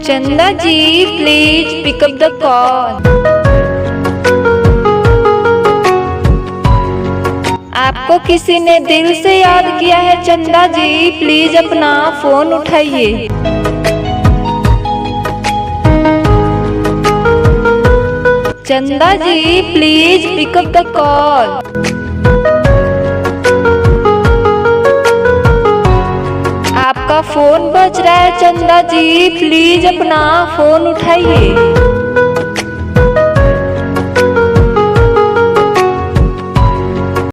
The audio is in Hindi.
चंदा ji please pick up the call. आपको किसी ने दिल से याद किया है चंदा जी, प्लीज अपना फोन उठाइए। Chanda ji please pick up the call. आपका फोन बज रहा है चंदा जी, प्लीज अपना फोन उठाइए।